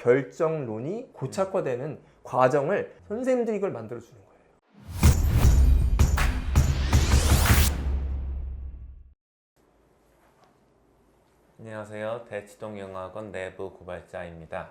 결정론이 고착화되는 과정을 선생님들이 이걸 만들어주는 거예요. 안녕하세요. 대치동영어학원 내부 고발자입니다.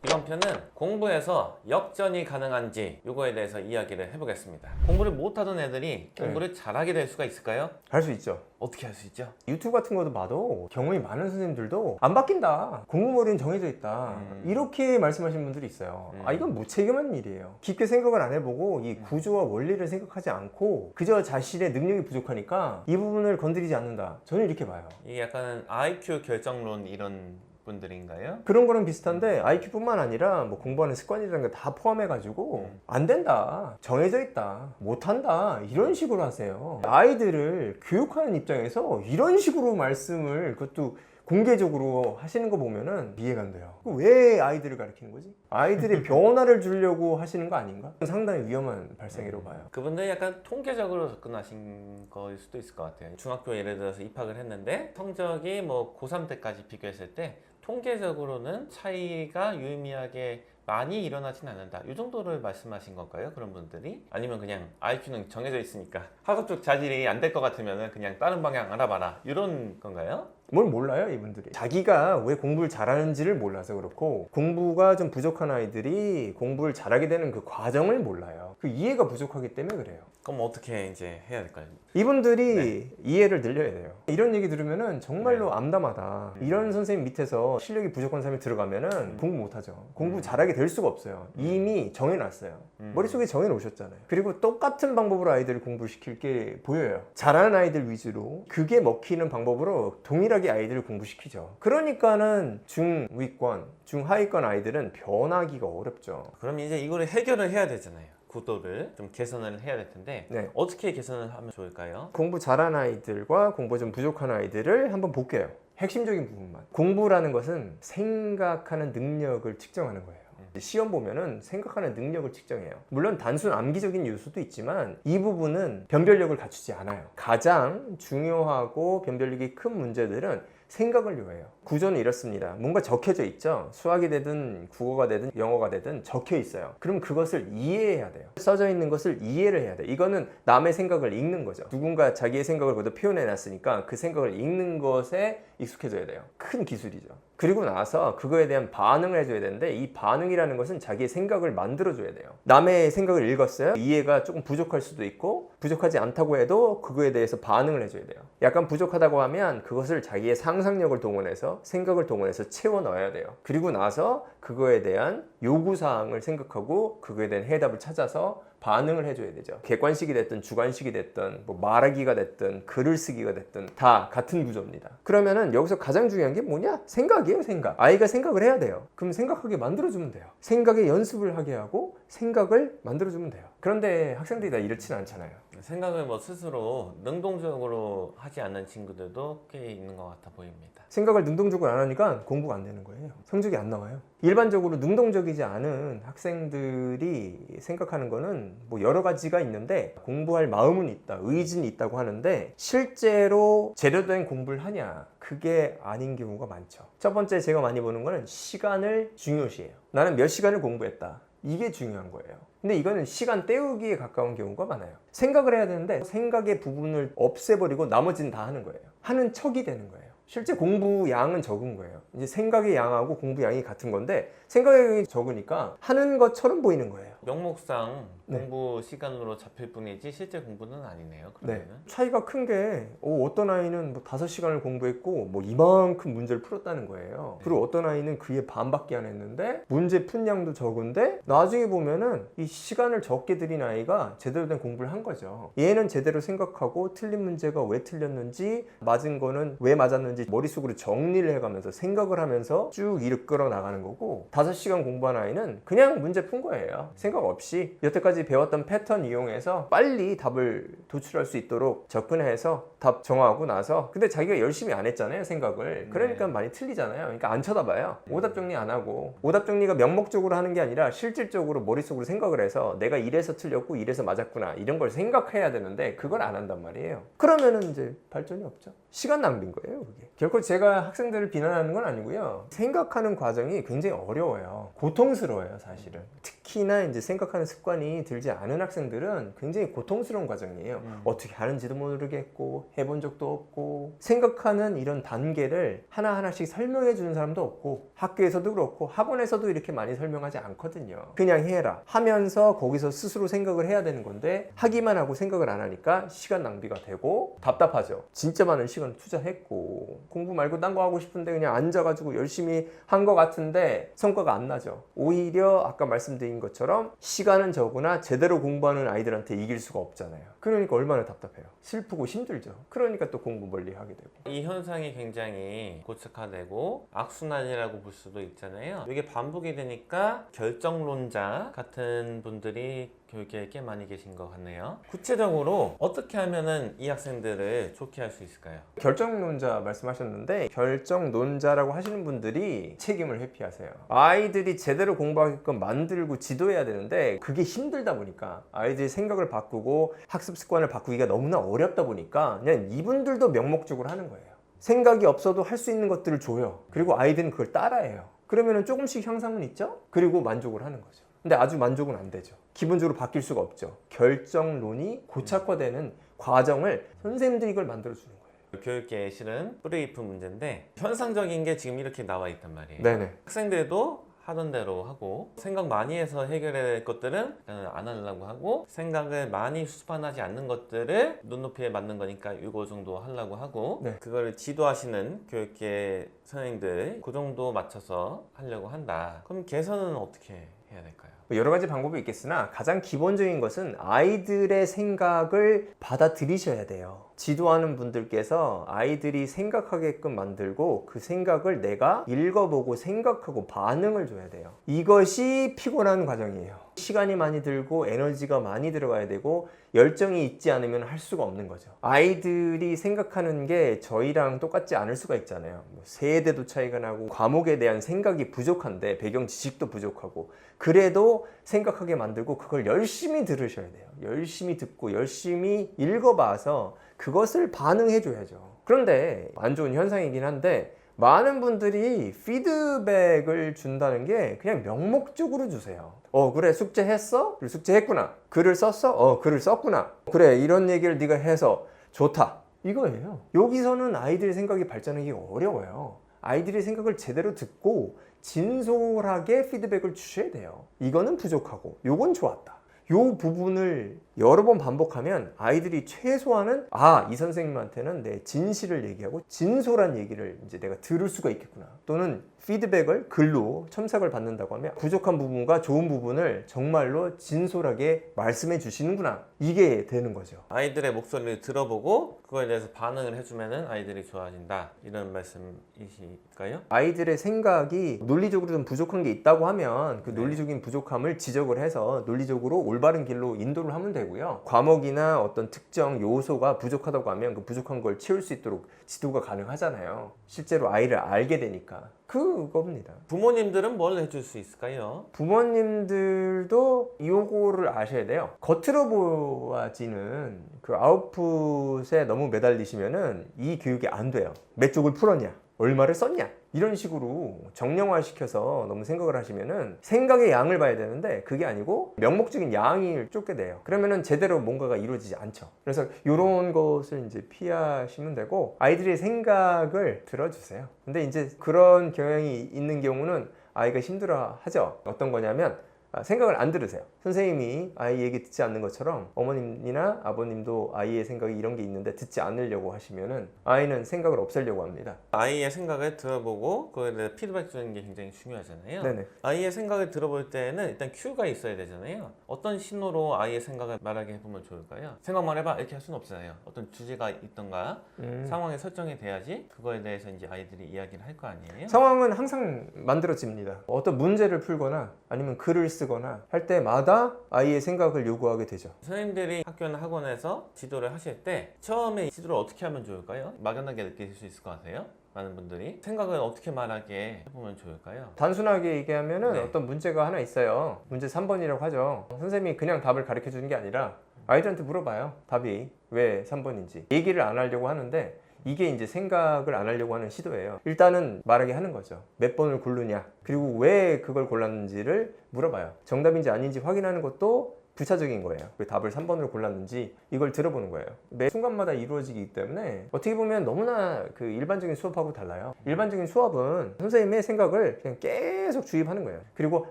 이번 편은 공부에서 역전이 가능한지 이거에 대해서 이야기를 해보겠습니다. 공부를 못하던 애들이 공부를 잘하게 될 수가 있을까요? 할 수 있죠. 어떻게 할 수 있죠? 유튜브 같은 것도 봐도 경험이 많은 선생님들도 안 바뀐다, 공부머리는 정해져 있다, 이렇게 말씀하시는 분들이 있어요. 이건 무책임한 일이에요. 깊게 생각을 안 해보고 이 구조와 원리를 생각하지 않고 그저 자신의 능력이 부족하니까 이 부분을 건드리지 않는다, 저는 이렇게 봐요. 이게 약간 IQ 결정론 이런 분들인가요? 그런 거랑 비슷한데 IQ뿐만 아니라 뭐 공부하는 습관이라는 게 다 포함해가지고 안 된다, 정해져 있다, 못한다, 이런 식으로 하세요. 아이들을 교육하는 입장에서 이런 식으로 말씀을, 그것도 공개적으로 하시는 거 보면은 이해가 안 돼요. 왜 아이들을 가르치는 거지? 아이들의 변화를 주려고 하시는 거 아닌가? 상당히 위험한 발상이라고 봐요. 그분들 약간 통계적으로 접근하신 거일 수도 있을 것 같아요. 중학교 예를 들어서 입학을 했는데 성적이 뭐 고3 때까지 비교했을 때 통계적으로는 차이가 유의미하게 많이 일어나진 않는다, 이 정도를 말씀하신 건가요? 그런 분들이? 아니면 그냥 IQ는 정해져 있으니까 학업 쪽 자질이 안 될 것 같으면 그냥 다른 방향 알아봐라, 이런 건가요? 뭘 몰라요, 이분들이. 자기가 왜 공부를 잘하는지를 몰라서 그렇고, 공부가 좀 부족한 아이들이 공부를 잘하게 되는 그 과정을 몰라요. 그 이해가 부족하기 때문에 그래요. 그럼 어떻게 이제 해야 될까요? 이분들이 이해를 늘려야 돼요. 이런 얘기 들으면은 정말로 암담하다. 이런 선생님 밑에서 실력이 부족한 사람이 들어가면은 공부 못하죠. 공부 잘하게 될 수가 없어요. 이미 정해놨어요. 머릿속에 정해놓으셨잖아요. 그리고 똑같은 방법으로 아이들을 공부를 시킬 게 보여요. 잘하는 아이들 위주로 그게 먹히는 방법으로 동일하게 아이들을 공부시키죠. 그러니까는 중위권, 중하위권 아이들은 변하기가 어렵죠. 그럼 이제 이거를 해결을 해야 되잖아요. 구도를 좀 개선을 해야 될 텐데 어떻게 개선을 하면 좋을까요? 공부 잘하는 아이들과 공부 좀 부족한 아이들을 한번 볼게요. 핵심적인 부분만. 공부라는 것은 생각하는 능력을 측정하는 거예요. 시험 보면은 생각하는 능력을 측정해요. 물론 단순 암기적인 요소도 있지만 이 부분은 변별력을 갖추지 않아요. 가장 중요하고 변별력이 큰 문제들은 생각을 요해요. 구조는 이렇습니다. 뭔가 적혀져 있죠. 수학이 되든 국어가 되든 영어가 되든 적혀 있어요. 그럼 그것을 이해해야 돼요. 써져 있는 것을 이해를 해야 돼요. 이거는 남의 생각을 읽는 거죠. 누군가 자기의 생각을 거기다 표현해 놨으니까 그 생각을 읽는 것에 익숙해져야 돼요. 큰 기술이죠. 그리고 나서 그거에 대한 반응을 해줘야 되는데, 이 반응이라는 것은 자기의 생각을 만들어줘야 돼요. 남의 생각을 읽었어요. 이해가 조금 부족할 수도 있고, 부족하지 않다고 해도 그거에 대해서 반응을 해줘야 돼요. 약간 부족하다고 하면 그것을 자기의 상상력을 동원해서, 생각을 동원해서 채워 넣어야 돼요. 그리고 나서 그거에 대한 요구사항을 생각하고 그거에 대한 해답을 찾아서 반응을 해줘야 되죠. 객관식이 됐든 주관식이 됐든 뭐 말하기가 됐든 글을 쓰기가 됐든 다 같은 구조입니다. 그러면은 여기서 가장 중요한 게 뭐냐? 생각이에요, 생각. 아이가 생각을 해야 돼요. 그럼 생각하게 만들어주면 돼요. 생각의 연습을 하게 하고 생각을 만들어주면 돼요. 그런데 학생들이 다 이렇지는 않잖아요. 생각을 뭐 스스로 능동적으로 하지 않는 친구들도 꽤 있는 것 같아 보입니다. 생각을 능동적으로 안 하니까 공부가 안 되는 거예요. 성적이 안 나와요. 일반적으로 능동적이지 않은 학생들이 생각하는 거는 뭐 여러 가지가 있는데, 공부할 마음은 있다, 의지는 있다고 하는데 실제로 제대로 된 공부를 하냐, 그게 아닌 경우가 많죠. 첫 번째 제가 많이 보는 거는 시간을 중요시해요. 나는 몇 시간을 공부했다, 이게 중요한 거예요. 근데 이거는 시간 때우기에 가까운 경우가 많아요. 생각을 해야 되는데 생각의 부분을 없애버리고 나머지는 다 하는 거예요. 하는 척이 되는 거예요. 실제 공부 양은 적은 거예요. 이제 생각의 양하고 공부 양이 같은 건데 생각의 양이 적으니까 하는 것처럼 보이는 거예요. 명목상 공부 시간으로 잡힐 뿐이지 실제 공부는 아니네요. 그러면은. 차이가 큰 게 어떤 아이는 뭐 5시간을 공부했고 뭐 이만큼 문제를 풀었다는 거예요. 그리고 어떤 아이는 그의 반밖에 안 했는데 문제 푼 양도 적은데 나중에 보면은 이 시간을 적게 들인 아이가 제대로 된 공부를 한 거죠. 얘는 제대로 생각하고 틀린 문제가 왜 틀렸는지, 맞은 거는 왜 맞았는지 머릿속으로 정리를 해가면서 생각을 하면서 쭉 이끌어 나가는 거고, 5시간 공부한 아이는 그냥 문제 푼 거예요. 생각 없이 여태까지 배웠던 패턴 이용해서 빨리 답을 도출할 수 있도록 접근해서 답 정하고 나서 근데 자기가 열심히 안 했잖아요, 생각을. 그러니까 많이 틀리잖아요. 그러니까 안 쳐다봐요. 오답 정리 안 하고. 오답 정리가 명목적으로 하는 게 아니라 실질적으로 머릿속으로 생각을 해서 내가 이래서 틀렸고 이래서 맞았구나 이런 걸 생각해야 되는데 그걸 안 한단 말이에요. 그러면은 이제 발전이 없죠. 시간 낭비인 거예요, 그게. 결코 제가 학생들을 비난하는 건 아니고요. 생각하는 과정이 굉장히 어려워요. 고통스러워요, 사실은. 특히나 이제 생각하는 습관이 들지 않은 학생들은 굉장히 고통스러운 과정이에요. 어떻게 하는지도 모르겠고 해본 적도 없고 생각하는 이런 단계를 하나하나씩 설명해 주는 사람도 없고 학교에서도 그렇고 학원에서도 이렇게 많이 설명하지 않거든요. 그냥 해라 하면서 거기서 스스로 생각을 해야 되는 건데 하기만 하고 생각을 안 하니까 시간 낭비가 되고 답답하죠. 진짜 많은 시간을 투자했고 공부 말고 딴 거 하고 싶은데 그냥 앉아가지고 열심히 한 것 같은데 성과가 안 나죠. 오히려 아까 말씀드린 것처럼 시간은 적으나 제대로 공부하는 아이들한테 이길 수가 없잖아요. 그러니까 얼마나 답답해요. 슬프고 힘들죠. 그러니까 또 공부 멀리 하게 되고. 이 현상이 굉장히 고착화되고 악순환이라고 볼 수도 있잖아요. 이게 반복이 되니까 결정론자 같은 분들이 교육계에 꽤 많이 계신 것 같네요. 구체적으로 어떻게 하면은 이 학생들을 좋게 할 수 있을까요? 결정론자 말씀하셨는데 결정론자라고 하시는 분들이 책임을 회피하세요. 아이들이 제대로 공부하게끔 만들고 지도해야 되는데 그게 힘들다 보니까 아이들이 생각을 바꾸고 학습 습관을 바꾸기가 너무나 어렵다 보니까 그냥 이분들도 명목적으로 하는 거예요. 생각이 없어도 할 수 있는 것들을 줘요. 그리고 아이들은 그걸 따라해요. 그러면 조금씩 향상은 있죠? 그리고 만족을 하는 거죠. 근데 아주 만족은 안 되죠. 기본적으로 바뀔 수가 없죠. 결정론이 고착화되는 과정을 선생님들이 이걸 만들어주는 거예요. 교육계에 실은 뿌리 깊은 문제인데 현상적인 게 지금 이렇게 나와 있단 말이에요. 네네. 학생들도 하던 대로 하고 생각 많이 해서 해결해야 될 것들은 안 하려고 하고 생각을 많이 수반하지 않는 것들을 눈높이에 맞는 거니까 이거 정도 하려고 하고 네. 그거를 지도하시는 교육계 선생님들 그 정도 맞춰서 하려고 한다. 그럼 개선은 어떻게 해야 될까요? 여러 가지 방법이 있겠으나 가장 기본적인 것은 아이들의 생각을 받아들이셔야 돼요. 지도하는 분들께서 아이들이 생각하게끔 만들고 그 생각을 내가 읽어보고 생각하고 반응을 줘야 돼요. 이것이 피곤한 과정이에요. 시간이 많이 들고 에너지가 많이 들어가야 되고 열정이 있지 않으면 할 수가 없는 거죠. 아이들이 생각하는 게 저희랑 똑같지 않을 수가 있잖아요. 세대도 차이가 나고 과목에 대한 생각이 부족한데 배경 지식도 부족하고 그래도 생각하게 만들고 그걸 열심히 들으셔야 돼요. 열심히 듣고 열심히 읽어봐서 그것을 반응해 줘야죠. 그런데 안 좋은 현상이긴 한데 많은 분들이 피드백을 준다는 게 그냥 명목적으로 주세요. 그래 숙제했어? 그래, 숙제했구나. 글을 썼어? 글을 썼구나. 그래 이런 얘기를 네가 해서 좋다. 이거예요. 여기서는 아이들의 생각이 발전하기 어려워요. 아이들의 생각을 제대로 듣고 진솔하게 피드백을 주셔야 돼요. 이거는 부족하고 요건 좋았다. 요 부분을 여러 번 반복하면 아이들이 최소한은 이 선생님한테는 내 진실을 얘기하고 진솔한 얘기를 이제 내가 들을 수가 있겠구나. 또는 피드백을 글로 첨삭을 받는다고 하면 부족한 부분과 좋은 부분을 정말로 진솔하게 말씀해 주시는구나. 이게 되는 거죠. 아이들의 목소리를 들어보고 그거에 대해서 반응을 해주면은 아이들이 좋아진다 이런 말씀이실까요? 아이들의 생각이 논리적으로 좀 부족한 게 있다고 하면 그 논리적인 부족함을 지적을 해서 논리적으로 올바른 길로 인도를 하면 되고요. 과목이나 어떤 특정 요소가 부족하다고 하면 그 부족한 걸 채울 수 있도록 지도가 가능하잖아요. 실제로 아이를 알게 되니까. 그겁니다. 부모님들은 뭘 해줄 수 있을까요? 부모님들도 요거를 아셔야 돼요. 겉으로 보아지는 그 아웃풋에 너무 매달리시면은 이 교육이 안 돼요. 몇 쪽을 풀었냐? 얼마를 썼냐? 이런 식으로 정량화시켜서 너무 생각을 하시면은 생각의 양을 봐야 되는데 그게 아니고 명목적인 양을 쫓게 돼요. 그러면은 제대로 뭔가가 이루어지지 않죠. 그래서 이런 것을 이제 피하시면 되고 아이들의 생각을 들어주세요. 근데 이제 그런 경향이 있는 경우는 아이가 힘들어 하죠. 어떤 거냐면 생각을 안 들으세요. 선생님이 아이 얘기 듣지 않는 것처럼 어머님이나 아버님도 아이의 생각이 이런 게 있는데 듣지 않으려고 하시면은 아이는 생각을 없애려고 합니다. 아이의 생각을 들어보고 그거에 대해 피드백 주는 게 굉장히 중요하잖아요. 네네. 아이의 생각을 들어볼 때는 일단 큐가 있어야 되잖아요. 어떤 신호로 아이의 생각을 말하게 해보면 좋을까요? 생각만 해봐 이렇게 할 수는 없잖아요. 어떤 주제가 있던가 상황이 설정이 돼야지 그거에 대해서 이제 아이들이 이야기를 할 거 아니에요? 상황은 항상 만들어집니다. 어떤 문제를 풀거나 아니면 글을 쓰거나 쓰거나 할 때마다 아이의 생각을 요구하게 되죠. 선생님들이 학교나 학원에서 지도를 하실 때 처음에 지도를 어떻게 하면 좋을까요? 막연하게 느끼실 수 있을 것 같아요. 많은 분들이 생각을 어떻게 말하게 해보면 좋을까요? 단순하게 얘기하면은 네. 어떤 문제가 하나 있어요. 문제 3번이라고 하죠. 선생님이 그냥 답을 가르쳐 주는 게 아니라 아이들한테 물어봐요. 답이 왜 3번인지. 얘기를 안 하려고 하는데 이게 이제 생각을 안 하려고 하는 시도예요. 일단은 말하게 하는 거죠. 몇 번을 고르냐, 그리고 왜 그걸 골랐는지를 물어봐요. 정답인지 아닌지 확인하는 것도 부차적인 거예요. 왜 답을 3번으로 골랐는지 이걸 들어보는 거예요. 매 순간마다 이루어지기 때문에 어떻게 보면 너무나 그 일반적인 수업하고 달라요. 일반적인 수업은 선생님의 생각을 그냥 계속 주입하는 거예요. 그리고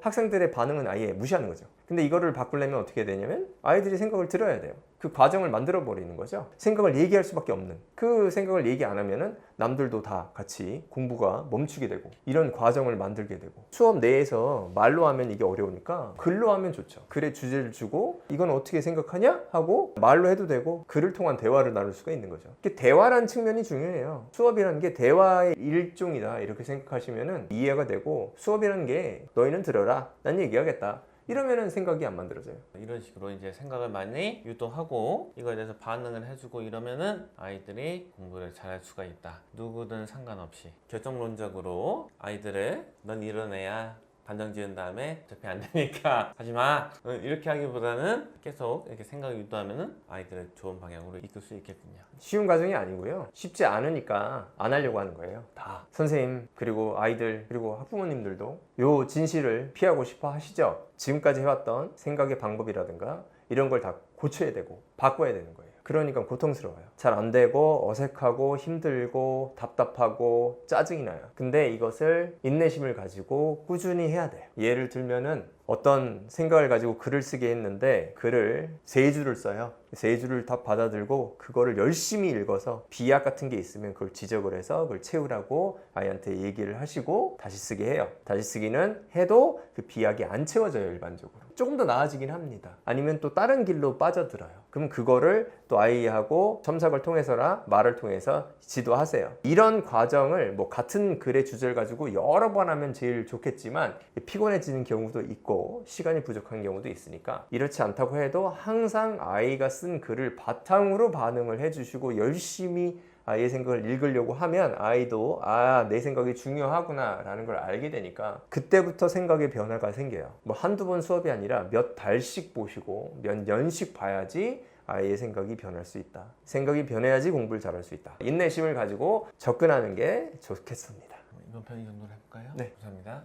학생들의 반응은 아예 무시하는 거죠. 근데 이거를 바꾸려면 어떻게 되냐면 아이들이 생각을 들어야 돼요. 그 과정을 만들어 버리는 거죠. 생각을 얘기할 수밖에 없는, 그 생각을 얘기 안 하면은 남들도 다 같이 공부가 멈추게 되고 이런 과정을 만들게 되고, 수업 내에서 말로 하면 이게 어려우니까 글로 하면 좋죠. 글에 주제를 주고 이건 어떻게 생각하냐 하고 말로 해도 되고 글을 통한 대화를 나눌 수가 있는 거죠. 이게 대화라는 측면이 중요해요. 수업이라는 게 대화의 일종이다 이렇게 생각하시면은 이해가 되고, 수업이라는 게 너희는 들어라, 난 얘기하겠다 이러면은 생각이 안 만들어져요. 이런 식으로 이제 생각을 많이 유도하고 이거에 대해서 반응을 해주고 이러면은 아이들이 공부를 잘할 수가 있다. 누구든 상관없이 결정론적으로 아이들을 넌 이런 애야 단정 지은 다음에 어차피 안 되니까 하지마 이렇게 하기보다는 계속 이렇게 생각을 유도하면은 아이들을 좋은 방향으로 이끌 수 있겠군요. 쉬운 과정이 아니고요. 쉽지 않으니까 안 하려고 하는 거예요. 다 선생님 그리고 아이들 그리고 학부모님들도 요 진실을 피하고 싶어 하시죠. 지금까지 해왔던 생각의 방법이라든가 이런 걸 다 고쳐야 되고 바꿔야 되는 거예요. 그러니까 고통스러워요. 잘 안 되고 어색하고 힘들고 답답하고 짜증이 나요. 근데 이것을 인내심을 가지고 꾸준히 해야 돼요. 예를 들면은 어떤 생각을 가지고 글을 쓰게 했는데 글을 3줄을 써요. 3줄을 다 받아들고 그거를 열심히 읽어서 비약 같은 게 있으면 그걸 지적을 해서 그걸 채우라고 아이한테 얘기를 하시고 다시 쓰게 해요. 다시 쓰기는 해도 그 비약이 안 채워져요. 일반적으로 조금 더 나아지긴 합니다. 아니면 또 다른 길로 빠져들어요. 그럼 그거를 또 아이하고 첨삭을 통해서나 말을 통해서 지도하세요. 이런 과정을 뭐 같은 글의 주제를 가지고 여러 번 하면 제일 좋겠지만 피곤해지는 경우도 있고 시간이 부족한 경우도 있으니까, 이렇지 않다고 해도 항상 아이가 쓴 글을 바탕으로 반응을 해주시고 열심히 아이의 생각을 읽으려고 하면 아이도 내 생각이 중요하구나 라는 걸 알게 되니까 그때부터 생각의 변화가 생겨요. 뭐 한두 번 수업이 아니라 몇 달씩 보시고 몇 년씩 봐야지 아이의 생각이 변할 수 있다. 생각이 변해야지 공부를 잘할 수 있다. 인내심을 가지고 접근하는 게 좋겠습니다. 이번 편 이 정도로 해볼까요? 네. 감사합니다.